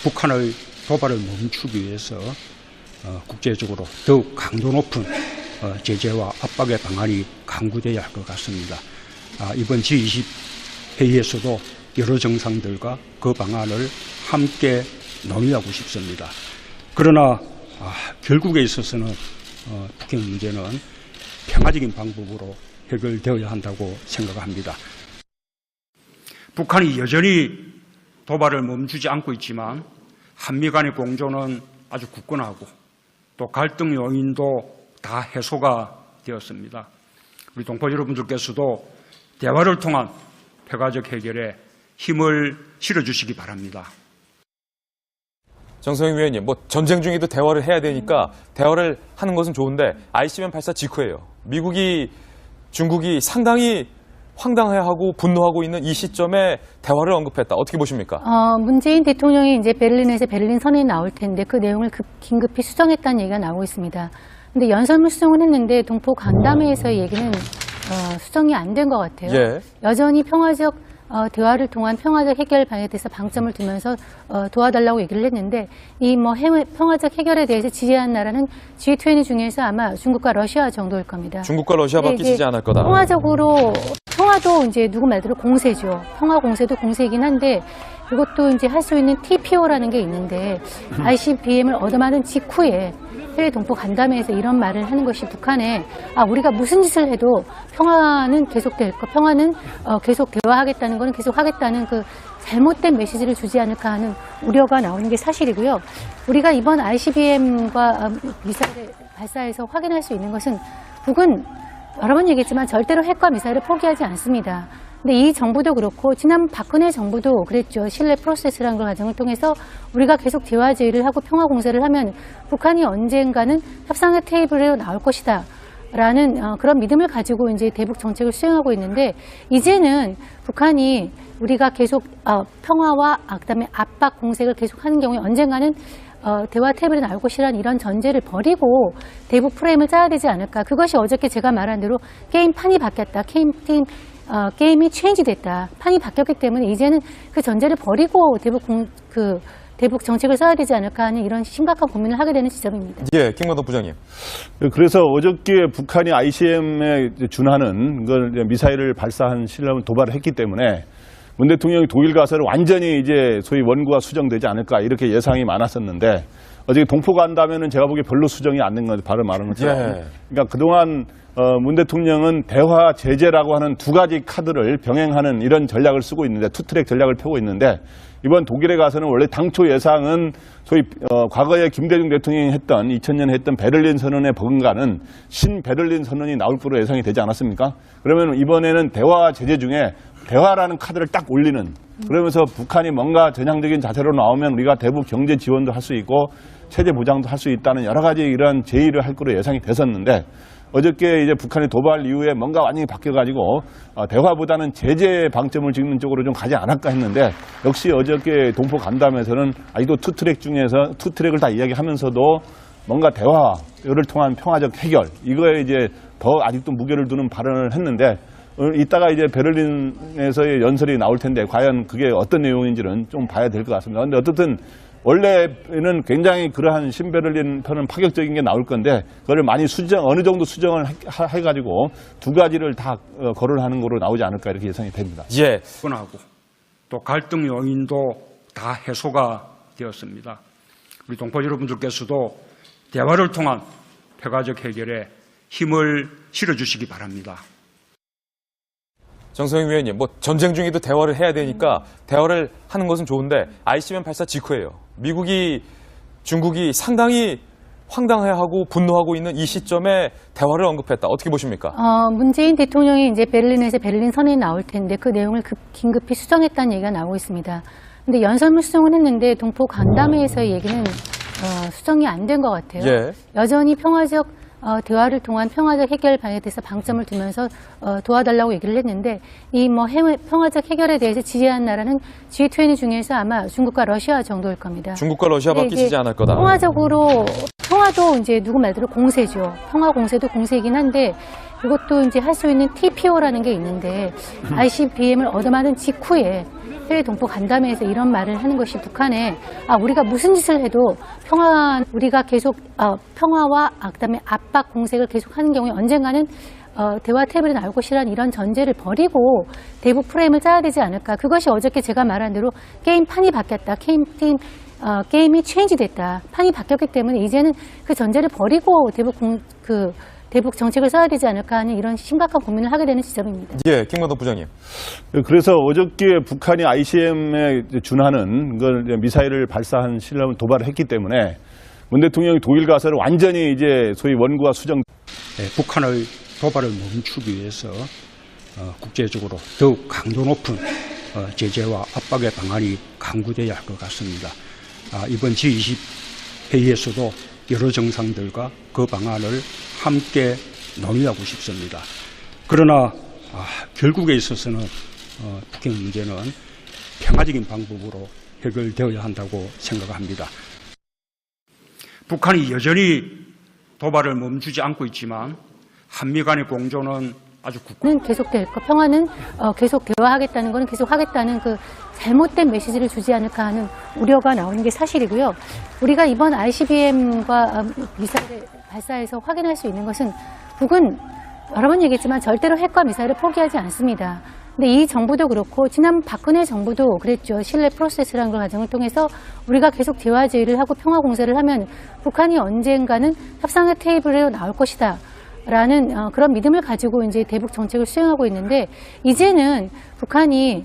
북한의 도발을 멈추기 위해서 국제적으로 더욱 강도 높은 제재와 압박의 방안이 강구되어야 할 것 같습니다. 이번 G20 회의에서도 여러 정상들과 그 방안을 함께 논의하고 싶습니다. 그러나 결국에 있어서는 북핵 문제는 평화적인 방법으로 해결되어야 한다고 생각합니다. 북한이 여전히 도발을 멈추지 않고 있지만 한미 간의 공조는 아주 굳건하고 또 갈등 요인도 다 해소가 되었습니다. 우리 동포 여러분들께서도 대화를 통한 평화적 해결에 힘을 실어주시기 바랍니다. 정성영 위원님, 전쟁 중에도 대화를 해야 되니까 대화를 하는 것은 좋은데 ICBM 발사 직후예요. 미국이, 중국이 상당히 황당해하고 분노하고 있는 이 시점에 대화를 언급했다. 어떻게 보십니까? 문재인 대통령이 이제 베를린에서 베를린 선언이 나올 텐데 그 내용을 긴급히 수정했다는 얘기가 나오고 있습니다. 근데 연설문 수정은 했는데 동포 간담회에서의 얘기는 수정이 안 된 것 같아요. 예. 여전히 평화적 대화를 통한 평화적 해결 방향에 대해서 방점을 두면서 도와달라고 얘기를 했는데 이 평화적 해결에 대해서 지지한 나라는 G20 중에서 아마 중국과 러시아 정도일 겁니다. 중국과 러시아밖에 지지 않을 거다. 평화적으로 평화도 이제 누구 말대로 공세죠. 평화 공세도 공세이긴 한데 이것도 이제 할 수 있는 TPO라는 게 있는데 ICBM을 얻어맞은 직후에 해외 동포 간담회에서 이런 말을 하는 것이 북한에 우리가 무슨 짓을 해도 평화는 계속될 거, 평화는 계속 대화하겠다는 거는 계속 하겠다는 그 잘못된 메시지를 주지 않을까 하는 우려가 나오는 게 사실이고요. 우리가 이번 ICBM과 미사일 발사에서 확인할 수 있는 것은 북은 여러 번 얘기했지만 절대로 핵과 미사일을 포기하지 않습니다. 근데 이 정부도 그렇고 지난 박근혜 정부도 그랬죠. 신뢰 프로세스라는 과정을 통해서 우리가 계속 대화 제의를 하고 평화 공세를 하면 북한이 언젠가는 협상의 테이블에 나올 것이다. 라는 그런 믿음을 가지고 이제 대북 정책을 수행하고 있는데 이제는 북한이 우리가 계속 평화와 그다음에 압박 공세를 계속하는 경우에 언젠가는 대화 테이블에 나올 것이라는 이런 전제를 버리고 대북 프레임을 짜야 되지 않을까. 그것이 어저께 제가 말한 대로 게임판이 바뀌었다. 게임이 체인지 됐다. 판이 바뀌었기 때문에 이제는 그 전제를 버리고 대북 정책을 써야 되지 않을까 하는 이런 심각한 고민을 하게 되는 지점입니다. 예, 김관동 부장님. 그래서 어저께 북한이 ICBM에 준하는 걸 미사일을 발사한 실험을 도발을 했기 때문에 문 대통령이 독일 가서는 완전히 이제 소위 원구가 수정되지 않을까 이렇게 예상이 많았었는데 어저께 동포 간담회는 제가 보기에 별로 수정이 안 된 것 바로 말하는 것처럼. 예. 그러니까 그동안 문 대통령은 대화 제재라고 하는 두 가지 카드를 병행하는 이런 전략을 쓰고 있는데 투트랙 전략을 펴고 있는데 이번 독일에 가서는 원래 당초 예상은 소위 과거에 김대중 대통령이 했던 2000년에 했던 베를린 선언에 버금가는 신 베를린 선언이 나올 거로 예상이 되지 않았습니까? 그러면 이번에는 대화 제재 중에 대화라는 카드를 딱 올리는 그러면서 북한이 뭔가 전향적인 자세로 나오면 우리가 대북 경제 지원도 할 수 있고 체제 보장도 할 수 있다는 여러 가지 이런 제의를 할 거로 예상이 됐었는데 어저께 이제 북한의 도발 이후에 뭔가 완전히 바뀌어가지고 대화보다는 제재 방점을 찍는 쪽으로 좀 가지 않을까 했는데 역시 어저께 동포 간담회에서는 아직도 투트랙 중에서 투트랙을 다 이야기하면서도 뭔가 대화를 통한 평화적 해결 이거에 이제 더 아직도 무게를 두는 발언을 했는데 이따가 이제 베를린에서의 연설이 나올 텐데 과연 그게 어떤 내용인지는 좀 봐야 될 것 같습니다. 근데 어쨌든 원래는 굉장히 그러한 신베를린 편은 파격적인 게 나올 건데 그걸 많이 어느 정도 수정을 해가지고 두 가지를 다 거론하는 거로 나오지 않을까 이렇게 예상이 됩니다. 예. 하고 또 갈등 요인도 다 해소가 되었습니다. 우리 동포 여러분들께서도 대화를 통한 평화적 해결에 힘을 실어주시기 바랍니다. 정성영 위원님, 전쟁 중에도 대화를 해야 되니까 대화를 하는 것은 좋은데 ICBM 발사 직후예요. 미국이, 중국이 상당히 황당해하고 분노하고 있는 이 시점에 대화를 언급했다. 어떻게 보십니까? 문재인 대통령이 이제 베를린에서 베를린 선언이 나올 텐데 그 내용을 긴급히 수정했다는 얘기가 나오고 있습니다. 근데 연설문 수정은 했는데 동포 간담회에서의 얘기는 수정이 안 된 것 같아요. 예. 여전히 평화적 대화를 통한 평화적 해결 방향에 대해서 방점을 두면서 도와달라고 얘기를 했는데 이 평화적 해결에 대해서 지지한 나라는 G20 중에서 아마 중국과 러시아 정도일 겁니다. 중국과 러시아밖에 지지 않을 거다. 평화도 이제 누구 말대로 공세죠. 평화 공세도 공세이긴 한데 이것도 이제 할 수 있는 TPO라는 게 있는데 ICBM을 얻어맞은 직후에 해외 동포 간담회에서 이런 말을 하는 것이 북한에 우리가 무슨 짓을 해도 우리가 계속 평화와 그다음에 압박 공세를 계속하는 경우에 언젠가는 대화 테이블에 나올 것이라는 이런 전제를 버리고 대북 프레임을 짜야 되지 않을까. 그것이 어저께 제가 말한 대로 게임판이 바뀌었다. 게임이 체인지됐다. 판이 바뀌었기 때문에 이제는 그 전제를 버리고 대북 정책을 써야 되지 않을까 하는 이런 심각한 고민을 하게 되는 지점입니다. 예, 김관동 부장님. 그래서 어저께 북한이 ICBM에 준하는 걸 미사일을 발사한 실험을 도발을 했기 때문에 문 대통령이 독일 가서는 완전히 이제 소위 원구와 수정. 북한의 도발을 멈추기 위해서 국제적으로 더욱 강도 높은 제재와 압박의 방안이 강구되어야 할 것 같습니다. 이번 G20 회의에서도 여러 정상들과 그 방안을 함께 논의하고 싶습니다. 그러나 결국에 있어서는 북핵 문제는 평화적인 방법으로 해결되어야 한다고 생각합니다. 북한이 여전히 도발을 멈추지 않고 있지만 한미 간의 공조는 아주 굳건합니다. 계속될 거, 평화는 계속 대화하겠다는 것은 계속 하겠다는 그 잘못된 메시지를 주지 않을까 하는 우려가 나오는 게 사실이고요. 우리가 이번 ICBM과 미사일을 발사해서 확인할 수 있는 것은 북은 여러 번 얘기했지만 절대로 핵과 미사일을 포기하지 않습니다. 근데 이 정부도 그렇고 지난 박근혜 정부도 그랬죠. 신뢰 프로세스라는 걸 과정을 통해서 우리가 계속 대화 제의를 하고 평화 공세를 하면 북한이 언젠가는 협상의 테이블에 나올 것이다. 라는 그런 믿음을 가지고 이제 대북 정책을 수행하고 있는데 이제는 북한이